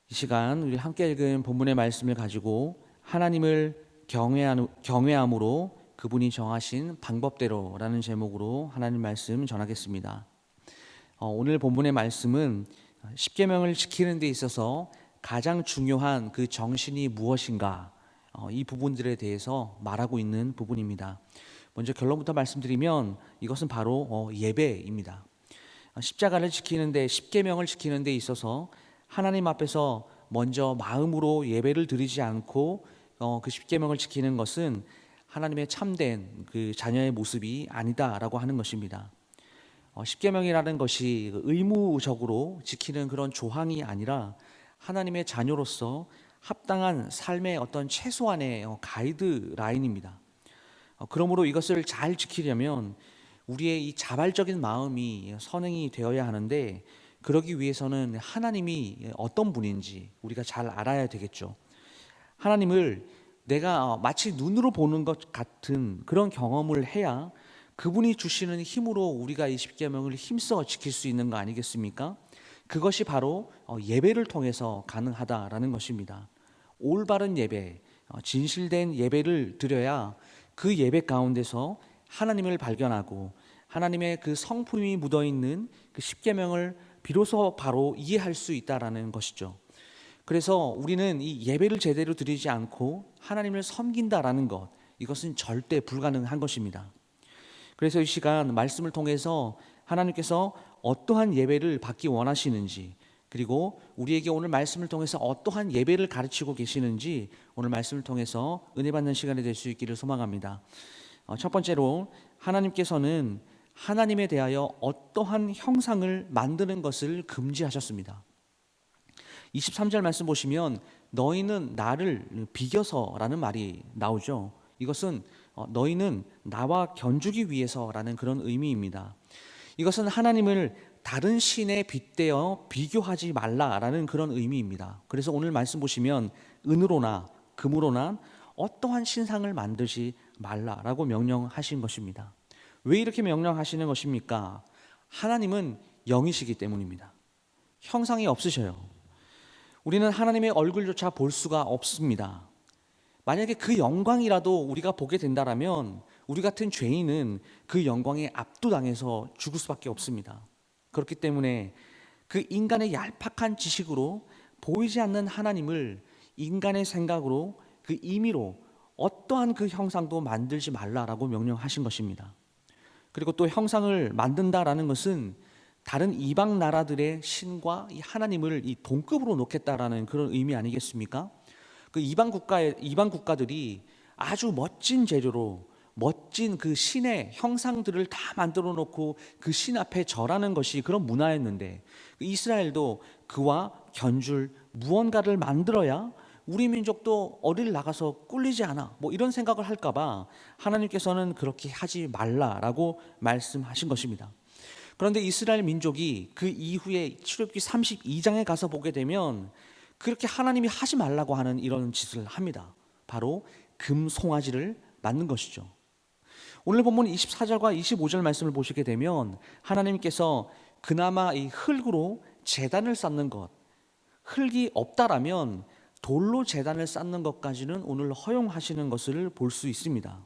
이 시간 우리 함께 읽은 본문의 말씀을 가지고 하나님을 경외함으로 그분이 정하신 방법대로라는 제목으로 하나님 말씀 전하겠습니다. 오늘 본문의 말씀은 십계명을 지키는 데 있어서 가장 중요한 그 정신이 무엇인가, 이 부분들에 대해서 말하고 있는 부분입니다. 먼저 결론부터 말씀드리면 이것은 바로 예배입니다. 십자가를 지키는데, 십계명을 지키는 데 있어서 하나님 앞에서 먼저 마음으로 예배를 드리지 않고 그 십계명을 지키는 것은 하나님의 참된 그 자녀의 모습이 아니다라고 하는 것입니다. 십계명이라는 것이 의무적으로 지키는 그런 조항이 아니라 하나님의 자녀로서 합당한 삶의 어떤 최소한의 가이드라인입니다. 그러므로 이것을 잘 지키려면 우리의 이 자발적인 마음이 선행이 되어야 하는데, 그러기 위해서는 하나님이 어떤 분인지 우리가 잘 알아야 되겠죠. 하나님을 내가 마치 눈으로 보는 것 같은 그런 경험을 해야 그분이 주시는 힘으로 우리가 이 십계명을 힘써 지킬 수 있는 거 아니겠습니까? 그것이 바로 예배를 통해서 가능하다라는 것입니다. 올바른 예배, 진실된 예배를 드려야 그 예배 가운데서 하나님을 발견하고 하나님의 그 성품이 묻어있는 그 십계명을 비로소 바로 이해할 수 있다라는 것이죠. 그래서 우리는 이 예배를 제대로 드리지 않고 하나님을 섬긴다라는 것, 이것은 절대 불가능한 것입니다. 그래서 이 시간 말씀을 통해서 하나님께서 어떠한 예배를 받기 원하시는지, 그리고 우리에게 오늘 말씀을 통해서 어떠한 예배를 가르치고 계시는지 오늘 말씀을 통해서 은혜 받는 시간이 될 수 있기를 소망합니다. 첫 번째로 하나님께서는 하나님에 대하여 어떠한 형상을 만드는 것을 금지하셨습니다. 23절 말씀 보시면 너희는 나를 비겨서라는 말이 나오죠. 이것은 너희는 나와 견주기 위해서라는 그런 의미입니다. 이것은 하나님을 다른 신에 빗대어 비교하지 말라라는 그런 의미입니다. 그래서 오늘 말씀 보시면 은으로나 금으로나 어떠한 신상을 만들지 말라라고 명령하신 것입니다. 왜 이렇게 명령하시는 것입니까? 하나님은 영이시기 때문입니다. 형상이 없으셔요. 우리는 하나님의 얼굴조차 볼 수가 없습니다. 만약에 그 영광이라도 우리가 보게 된다면 우리 같은 죄인은 그 영광에 압도당해서 죽을 수밖에 없습니다. 그렇기 때문에 그 인간의 얄팍한 지식으로 보이지 않는 하나님을 인간의 생각으로 그 임의로 어떠한 그 형상도 만들지 말라라고 명령하신 것입니다. 그리고 또 형상을 만든다라는 것은 다른 이방 나라들의 신과 이 하나님을 이 동급으로 놓겠다라는 그런 의미 아니겠습니까? 그 이방 국가들이 아주 멋진 재료로 멋진 그 신의 형상들을 다 만들어 놓고 그 신 앞에 절하는 것이 그런 문화였는데, 이스라엘도 그와 견줄 무언가를 만들어야 우리 민족도 어딜 나가서 꿀리지 않아, 이런 생각을 할까봐 하나님께서는 그렇게 하지 말라라고 말씀하신 것입니다. 그런데 이스라엘 민족이 그 이후에 출애굽기 32장에 가서 보게 되면 그렇게 하나님이 하지 말라고 하는 이런 짓을 합니다. 바로 금송아지를 만든 것이죠. 오늘 본문 24절과 25절 말씀을 보시게 되면 하나님께서 그나마 이 흙으로 제단을 쌓는 것, 흙이 없다라면 돌로 제단을 쌓는 것까지는 오늘 허용하시는 것을 볼 수 있습니다.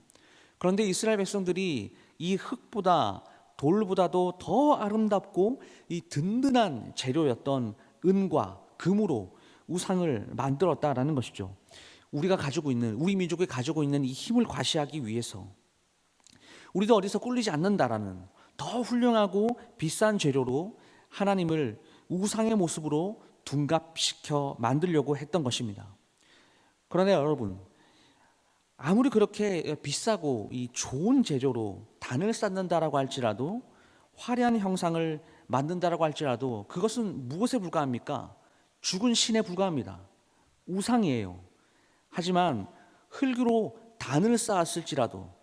그런데 이스라엘 백성들이 이 흙보다 돌보다도 더 아름답고 이 든든한 재료였던 은과 금으로 우상을 만들었다라는 것이죠. 우리 민족이 가지고 있는 이 힘을 과시하기 위해서 우리도 어디서 꿀리지 않는다라는 더 훌륭하고 비싼 재료로 하나님을 우상의 모습으로 둔갑시켜 만들려고 했던 것입니다. 그러나 여러분, 아무리 그렇게 비싸고 이 좋은 재료로 단을 쌓는다라고 할지라도, 화려한 형상을 만든다라고 할지라도 그것은 무엇에 불과합니까? 죽은 신에 불과합니다. 우상이에요. 하지만 흙으로 단을 쌓았을지라도,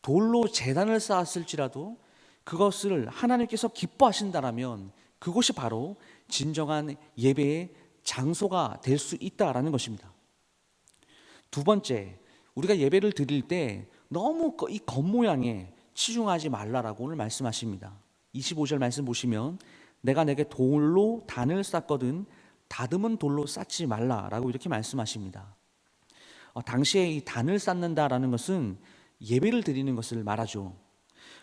돌로 제단을 쌓았을지라도 그것을 하나님께서 기뻐하신다라면 그것이 바로 진정한 예배의 장소가 될 수 있다라는 것입니다. 두 번째, 우리가 예배를 드릴 때 너무 이 겉모양에 치중하지 말라라고 오늘 말씀하십니다. 25절 말씀 보시면 내가 내게 돌로 단을 쌓거든 다듬은 돌로 쌓지 말라라고 이렇게 말씀하십니다. 당시에 이 단을 쌓는다라는 것은 예배를 드리는 것을 말하죠.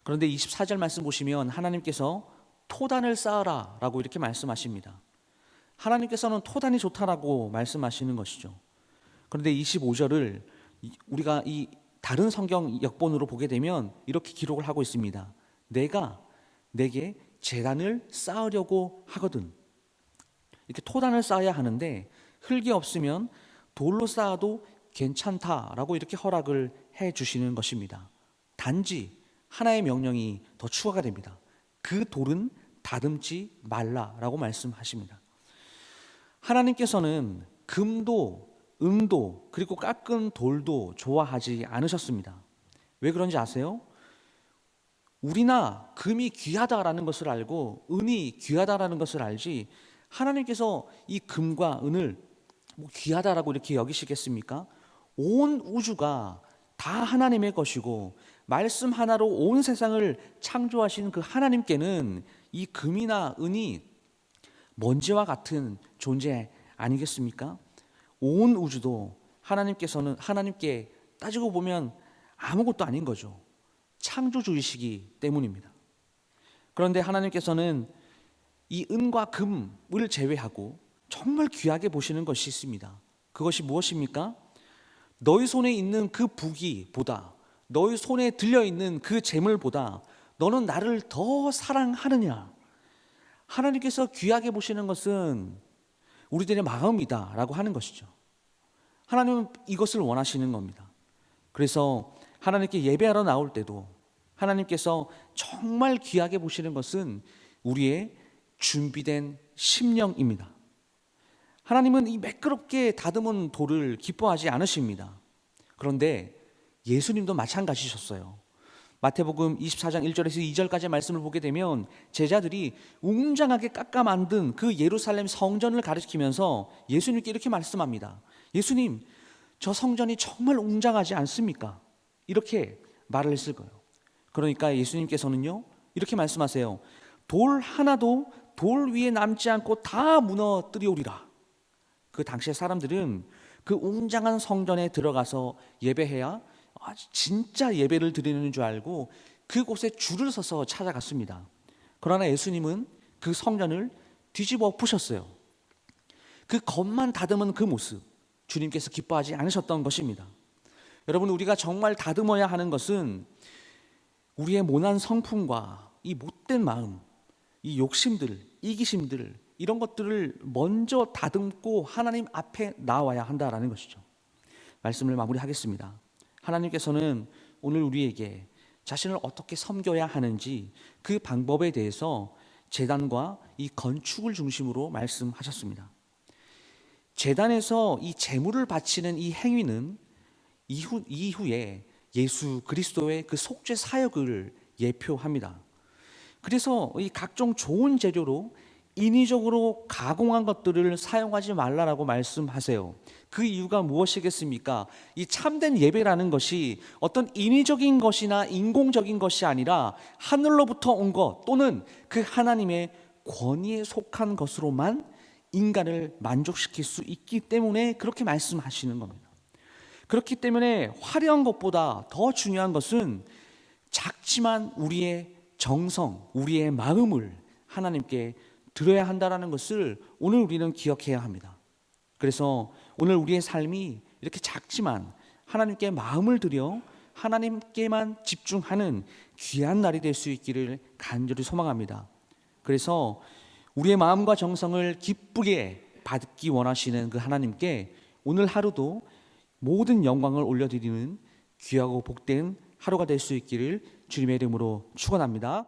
그런데 24절 말씀 보시면 하나님께서 토단을 쌓으라라고 이렇게 말씀하십니다. 하나님께서는 토단이 좋다라고 말씀하시는 것이죠. 그런데 25절을 우리가 이 다른 성경 역본으로 보게 되면 이렇게 기록을 하고 있습니다. 내가 내게 제단을 쌓으려고 하거든. 이렇게 토단을 쌓아야 하는데 흙이 없으면 돌로 쌓아도 괜찮다라고 이렇게 허락을 해 주시는 것입니다. 단지 하나의 명령이 더 추가가 됩니다. 그 돌은 다듬지 말라라고 말씀하십니다. 하나님께서는 금도 은도 그리고 깎은 돌도 좋아하지 않으셨습니다. 왜 그런지 아세요? 우리나 금이 귀하다라는 것을 알고 은이 귀하다라는 것을 알지 하나님께서 이 금과 은을 귀하다라고 이렇게 여기시겠습니까? 온 우주가 다 하나님의 것이고 말씀 하나로 온 세상을 창조하신 그 하나님께는 이 금이나 은이 먼지와 같은 존재 아니겠습니까? 온 우주도 하나님께 따지고 보면 아무것도 아닌 거죠. 창조주이시기 때문입니다. 그런데 하나님께서는 이 은과 금을 제외하고 정말 귀하게 보시는 것이 있습니다. 그것이 무엇입니까? 너희 손에 있는 그 부귀보다, 너희 손에 들려있는 그 재물보다 너는 나를 더 사랑하느냐? 하나님께서 귀하게 보시는 것은 우리들의 마음이다 라고 하는 것이죠. 하나님은 이것을 원하시는 겁니다. 그래서 하나님께 예배하러 나올 때도 하나님께서 정말 귀하게 보시는 것은 우리의 준비된 심령입니다. 하나님은 이 매끄럽게 다듬은 돌을 기뻐하지 않으십니다. 그런데 예수님도 마찬가지셨어요. 마태복음 24장 1절에서 2절까지 말씀을 보게 되면 제자들이 웅장하게 깎아 만든 그 예루살렘 성전을 가리키면서 예수님께 이렇게 말씀합니다. 예수님, 저 성전이 정말 웅장하지 않습니까? 이렇게 말을 했을 거예요. 그러니까 예수님께서는요 이렇게 말씀하세요. 돌 하나도 돌 위에 남지 않고 다 무너뜨리오리라. 그 당시의 사람들은 그 웅장한 성전에 들어가서 예배해야 진짜 예배를 드리는 줄 알고 그곳에 줄을 서서 찾아갔습니다. 그러나 예수님은 그 성전을 뒤집어 엎으셨어요. 그 겉만 다듬은 그 모습, 주님께서 기뻐하지 않으셨던 것입니다. 여러분, 우리가 정말 다듬어야 하는 것은 우리의 모난 성품과 이 못된 마음, 이 욕심들, 이기심들, 이런 것들을 먼저 다듬고 하나님 앞에 나와야 한다라는 것이죠. 말씀을 마무리하겠습니다. 하나님께서는 오늘 우리에게 자신을 어떻게 섬겨야 하는지 그 방법에 대해서 제단과 이 건축을 중심으로 말씀하셨습니다. 제단에서 이 제물을 바치는 이 행위는 이후에 예수 그리스도의 그 속죄 사역을 예표합니다. 그래서 이 각종 좋은 재료로 인위적으로 가공한 것들을 사용하지 말라라고 말씀하세요. 그 이유가 무엇이겠습니까? 이 참된 예배라는 것이 어떤 인위적인 것이나 인공적인 것이 아니라 하늘로부터 온 것 또는 그 하나님의 권위에 속한 것으로만 인간을 만족시킬 수 있기 때문에 그렇게 말씀하시는 겁니다. 그렇기 때문에 화려한 것보다 더 중요한 것은 작지만 우리의 정성, 우리의 마음을 하나님께 드려야 한다는 것을 오늘 우리는 기억해야 합니다. 그래서 오늘 우리의 삶이 이렇게 작지만 하나님께 마음을 들여 하나님께만 집중하는 귀한 날이 될 수 있기를 간절히 소망합니다. 그래서 우리의 마음과 정성을 기쁘게 받기 원하시는 그 하나님께 오늘 하루도 모든 영광을 올려드리는 귀하고 복된 하루가 될 수 있기를 주님의 이름으로 축원합니다.